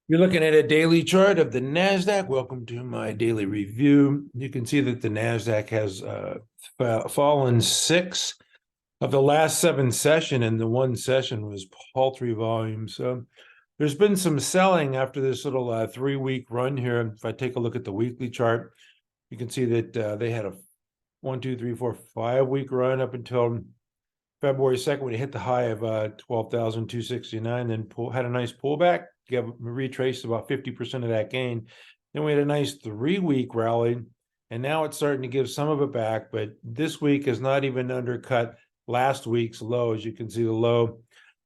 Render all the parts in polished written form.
You're looking at a daily chart of the Nasdaq. Welcome to my daily review. You can see that the Nasdaq has fallen 6 of the last 7 sessions, and the one session was paltry volume. So there's been some selling after this little 3-week run here. If I take a look at the weekly chart, you can see that they had a 1, 2, 3, 4, 5-week run up until February 2nd, when it hit the high of 12,269, then had a nice pullback, retraced about 50% of that gain. Then we had a nice 3-week rally, and now it's starting to give some of it back, but this week has not even undercut last week's low. As you can see, the low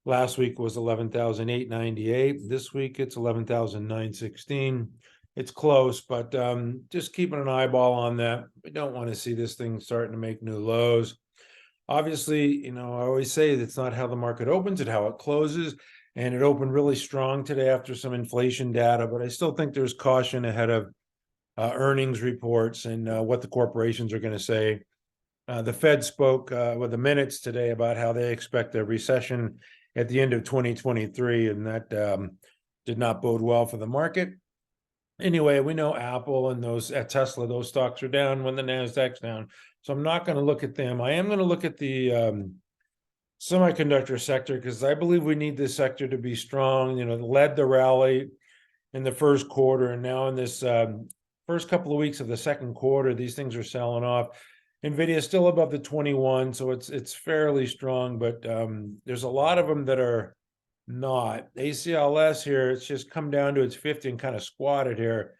last week was 11,898. This week it's 11,916. It's close, but just keeping an eyeball on that. We don't want to see this thing starting to make new lows. Obviously, I always say it's not how the market opens, it's how it closes. And it opened really strong today after some inflation data, but I still think there's caution ahead of earnings reports and what the corporations are going to say. The Fed spoke with the minutes today about how they expect a recession at the end of 2023, and that did not bode well for the market. Anyway, we know Apple and those at Tesla, those stocks are down when the Nasdaq's down. So I'm not going to look at them. I am going to look at the semiconductor sector, because I believe we need this sector to be strong. It led the rally in the first quarter, and now in this first couple of weeks of the second quarter, these things are selling off. NVIDIA is still above the 21, so it's fairly strong, but there's a lot of them that are not. ACLS here, it's just come down to its 50 and kind of squatted here,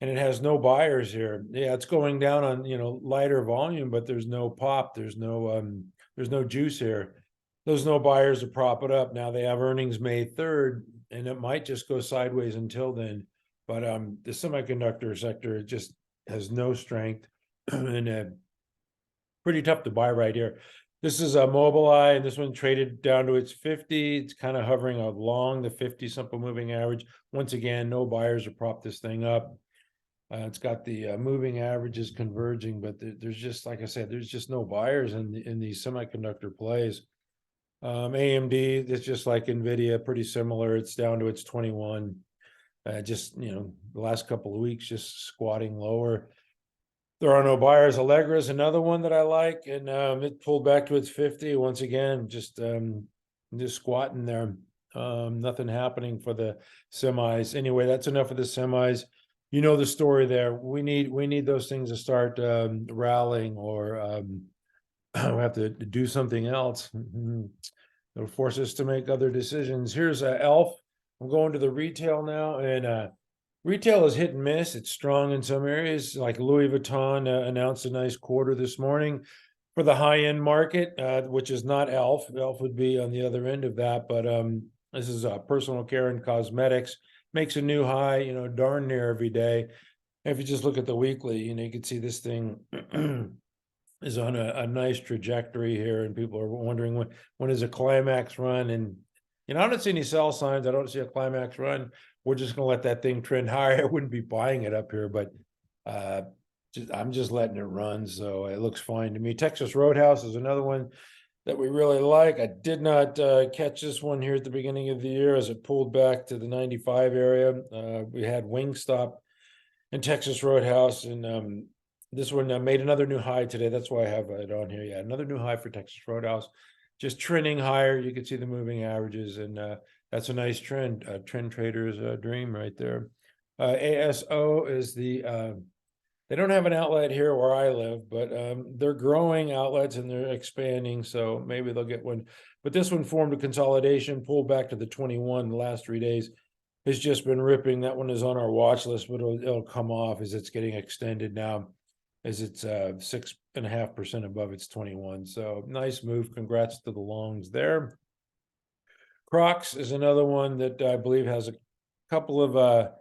and it has no buyers here. Yeah, it's going down on lighter volume, but there's no pop, there's no juice here. Those no buyers to prop it up. Now they have earnings May 3rd, and it might just go sideways until then. But the semiconductor sector, it just has no strength and pretty tough to buy right here. This is a MobileEye, and this one traded down to its 50. It's kind of hovering along the 50 simple moving average. Once again, no buyers to prop this thing up. It's got the moving averages converging, but there's just, like I said, there's just no buyers in these semiconductor plays. AMD, it's just like NVIDIA, pretty similar. It's down to its 21. Just, the last couple of weeks, just squatting lower. There are no buyers. Allegra is another one that I like, and it pulled back to its 50 once again, just squatting there. Nothing happening for the semis. Anyway, that's enough of the semis. You know the story there. We need those things to start rallying, or we have to do something else. It'll force us to make other decisions. Here's ELF. I'm going to the retail now, and retail is hit and miss. It's strong in some areas, like Louis Vuitton announced a nice quarter this morning for the high-end market, which is not ELF. ELF would be on the other end of that, but this is personal care and cosmetics. Makes a new high, darn near every day. And if you just look at the weekly, you can see this thing is on a nice trajectory here, and people are wondering when is a climax run. And I don't see any sell signs. I don't see a climax run. We're just going to let that thing trend higher. I wouldn't be buying it up here, but I'm just letting it run. So it looks fine to me. Texas Roadhouse is another one that we really like. I did not catch this one here at the beginning of the year as it pulled back to the 95 area. We had Wingstop and Texas Roadhouse, and this one made another new high today. That's why I have it on here. Yeah, another new high for Texas Roadhouse. Just trending higher. You can see the moving averages, and that's a nice trend. Trend trader's dream right there. ASO is they don't have an outlet here where I live, but they're growing outlets and they're expanding, so maybe they'll get one. But this one formed a consolidation, pulled back to the 21 the last 3 days. It's just been ripping. That one is on our watch list, but it'll come off as it's getting extended now, as it's 6.5% above its 21. So nice move. Congrats to the longs there. CROX is another one that I believe has a couple of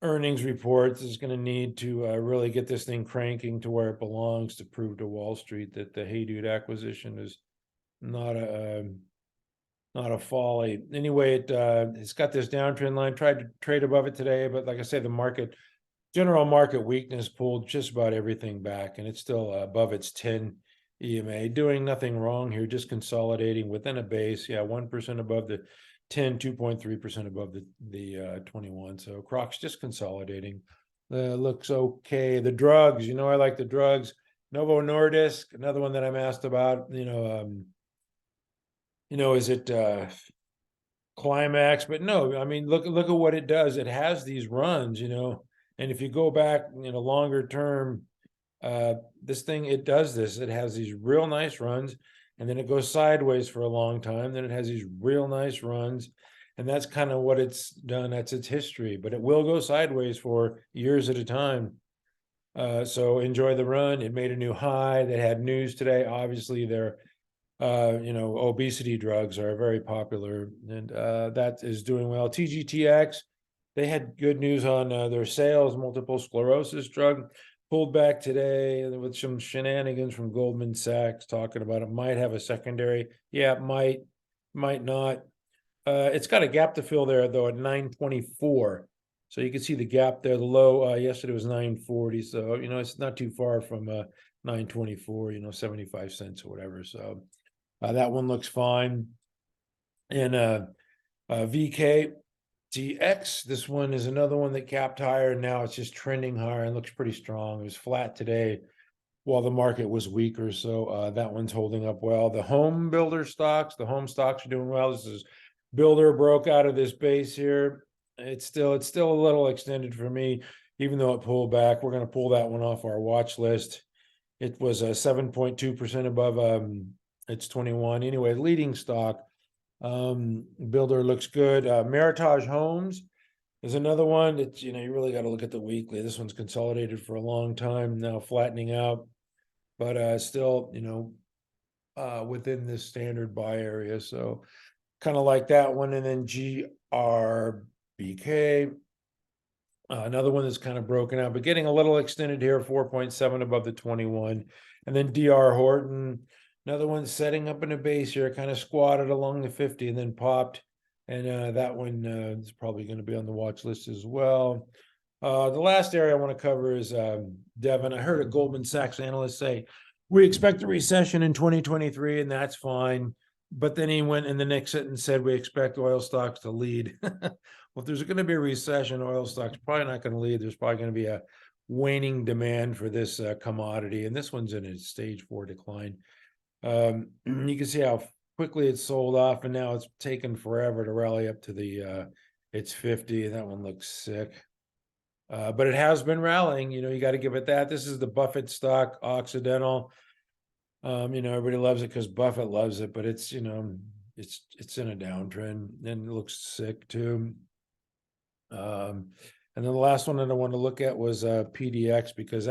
earnings reports. Is going to need to really get this thing cranking to where it belongs to prove to Wall Street that the Hey Dude acquisition is not a folly. Anyway, it's got this downtrend line. Tried to trade above it today, but like I say, the general market weakness pulled just about everything back, and it's still above its 10 EMA. Doing nothing wrong here, just consolidating within a base. Yeah, 1% above the 2.3% above the 21. So CROX just consolidating. Looks okay. The drugs, I like the drugs. Novo Nordisk, another one that I'm asked about. Is it Climax? But no, I mean, look at what it does. It has these runs, and if you go back, longer term, this thing, it does this. It has these real nice runs, and then it goes sideways for a long time. Then it has these real nice runs, and that's kind of what it's done. That's its history, but it will go sideways for years at a time. So enjoy the run. It made a new high. They had news today. Obviously, their obesity drugs are very popular, and that is doing well. TGTX, they had good news on their sales. Multiple sclerosis drug pulled back today with some shenanigans from Goldman Sachs talking about it might have a secondary. Yeah, it might not. It's got a gap to fill there though at 924. So you can see the gap there. The low yesterday was 940. So, it's not too far from 924, 75 cents or whatever. So that one looks fine. And VKTX, this one is another one that capped higher. And now it's just trending higher and looks pretty strong. It was flat today while the market was weaker. So that one's holding up well. The home builder stocks, the home stocks are doing well. This is Builder broke out of this base here. It's still a little extended for me, even though it pulled back. We're going to pull that one off our watch list. It was 7.2% above its 21. Anyway, leading stock. Builder looks good. Meritage Homes is another one that you really got to look at the weekly. This one's consolidated for a long time now, flattening out, but still within this standard buy area. So kind of like that one. And then GRBK, another one that's kind of broken out, but getting a little extended here, 4.7 above the 21. And then DR Horton, another one setting up in a base here, kind of squatted along the 50 and then popped. And that one is probably going to be on the watch list as well. The last area I want to cover is Devon. I heard a Goldman Sachs analyst say, we expect a recession in 2023, and that's fine. But then he went in the next sentence said, we expect oil stocks to lead. Well, if there's going to be a recession, oil stocks probably not going to lead. There's probably going to be a waning demand for this commodity. And this one's in a stage 4 decline. You can see how quickly it's sold off, and now it's taken forever to rally up to the it's 50. And that one looks sick. But it has been rallying. You got to give it that. This is the Buffett stock, Occidental. Everybody loves it because Buffett loves it, but it's it's in a downtrend and it looks sick too. And then the last one that I want to look at was PXD because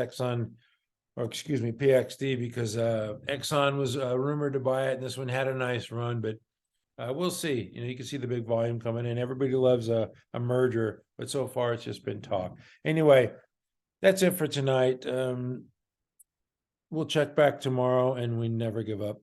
Exxon was rumored to buy it, and this one had a nice run, but we'll see. You can see the big volume coming in. Everybody loves a merger, but so far it's just been talk. Anyway, that's it for tonight. We'll check back tomorrow, and we never give up.